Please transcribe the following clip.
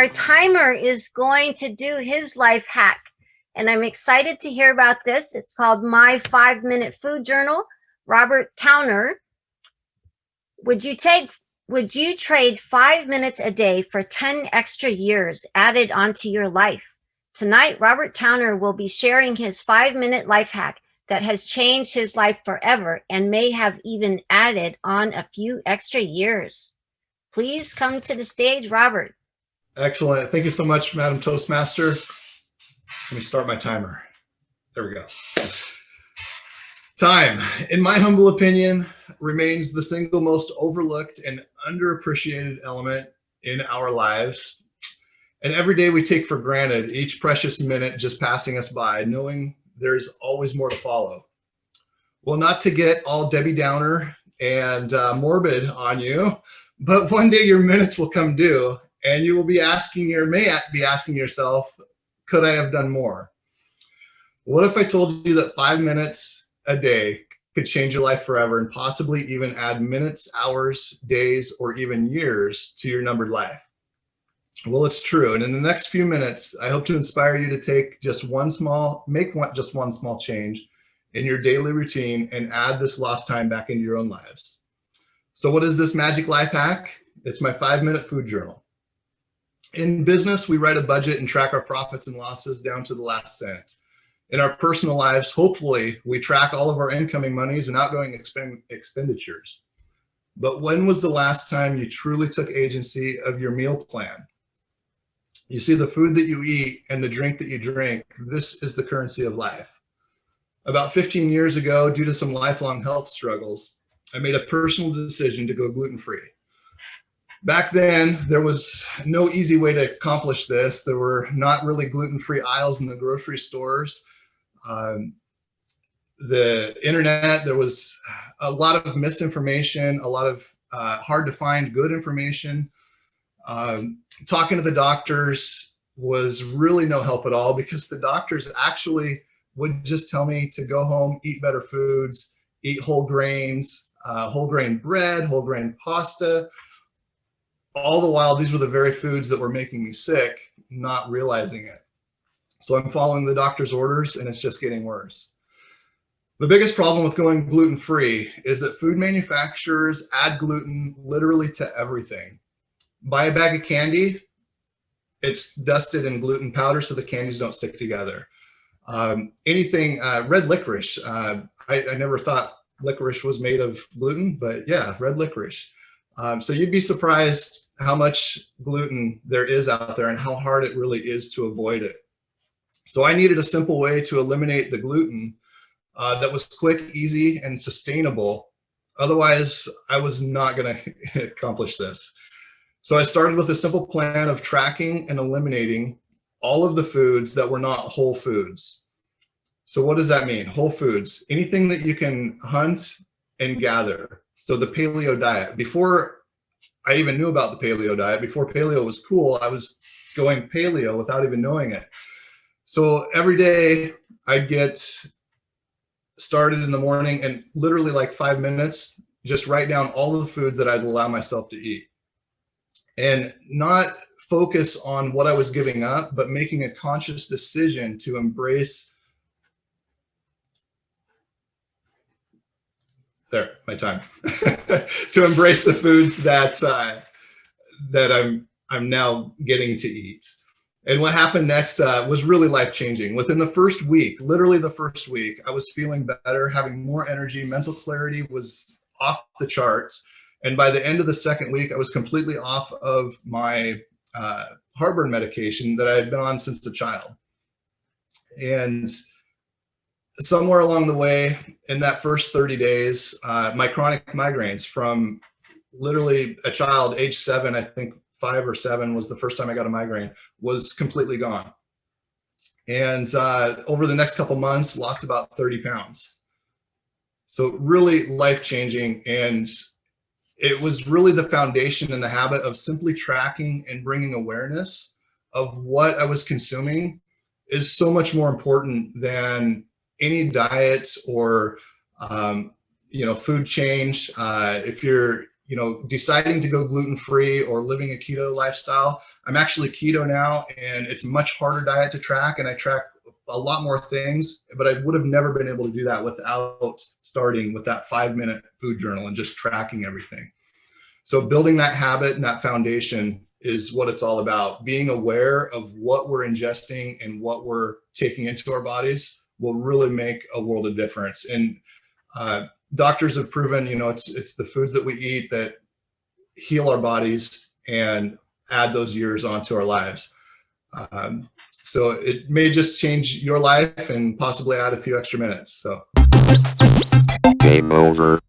our timer is going to do his life hack. And I'm excited to hear about this. It's called My 5-Minute Food Journal. Robert Towner, would you trade 5 minutes a day for 10 extra years added onto your life? Tonight, Robert Towner will be sharing his 5-minute life hack that has changed his life forever and may have even added on a few extra years. Please come to the stage, Robert. Excellent. Thank you so much, Madam Toastmaster. Let me start my timer. There we go. Time, in my humble opinion, remains the single most overlooked and underappreciated element in our lives. And every day we take for granted each precious minute just passing us by, knowing there's always more to follow. Well, not to get all Debbie Downer and morbid on you, but one day your minutes will come due and you will be asking yourself, could I have done more? What if I told you that 5 minutes a day could change your life forever and possibly even add minutes, hours, days, or even years to your numbered life? Well, it's true. And in the next few minutes, I hope to inspire you to take just one small change in your daily routine and add this lost time back into your own lives. So what is this magic life hack? It's my 5-minute food journal. In business, we write a budget and track our profits and losses down to the last cent. In our personal lives, hopefully, we track all of our incoming monies and outgoing expenditures. But when was the last time you truly took agency of your meal plan? You see, the food that you eat and the drink that you drink, this is the currency of life. About 15 years ago, due to some lifelong health struggles, I made a personal decision to go gluten-free. Back then, there was no easy way to accomplish this. There were not really gluten-free aisles in the grocery stores. The internet, there was a lot of misinformation, a lot of hard to find good information. Talking to the doctors was really no help at all because the doctors actually would just tell me to go home, eat better foods, eat whole grains, whole grain bread, whole grain pasta. All the while, these were the very foods that were making me sick, not realizing it. So I'm following the doctor's orders and it's just getting worse. The biggest problem with going gluten-free is that food manufacturers add gluten literally to everything. Buy a bag of candy, it's dusted in gluten powder so the candies don't stick together. Red licorice. I never thought licorice was made of gluten, but yeah, red licorice. So you'd be surprised how much gluten there is out there and how hard it really is to avoid it. So I needed a simple way to eliminate the gluten that was quick, easy, and sustainable. Otherwise, I was not going to accomplish this. So I started with a simple plan of tracking and eliminating all of the foods that were not whole foods. So what does that mean? Whole foods, anything that you can hunt and gather. So the paleo diet. Before I even knew about the paleo diet, before paleo was cool, I was going paleo without even knowing it. So every day I'd get started in the morning and literally like 5 minutes, just write down all of the foods that I'd allow myself to eat. And not focus on what I was giving up, but making a conscious decision to embrace. There, my time. To embrace the foods that I'm now getting to eat. And what happened next was really life-changing. Within the first week, literally the first week, I was feeling better, having more energy, mental clarity was off the charts. And by the end of the second week, I was completely off of my heartburn medication that I had been on since a child. And somewhere along the way, in that first 30 days, my chronic migraines from literally a child, age 7, I think 5 or 7 was the first time I got a migraine, was completely gone. And over the next couple months, lost about 30 pounds. So really life-changing. And it was really the foundation and the habit of simply tracking and bringing awareness of what I was consuming is so much more important than any diet or food change. If you're deciding to go gluten-free or living a keto lifestyle. I'm actually keto now, and it's a much harder diet to track, and I track a lot more things, but I would have never been able to do that without starting with that 5-minute food journal and just tracking everything. So building that habit and that foundation is what it's all about. Being aware of what we're ingesting and what we're taking into our bodies will really make a world of difference. And doctors have proven, it's the foods that we eat that heal our bodies and add those years onto our lives. So it may just change your life and possibly add a few extra minutes. So. Game over.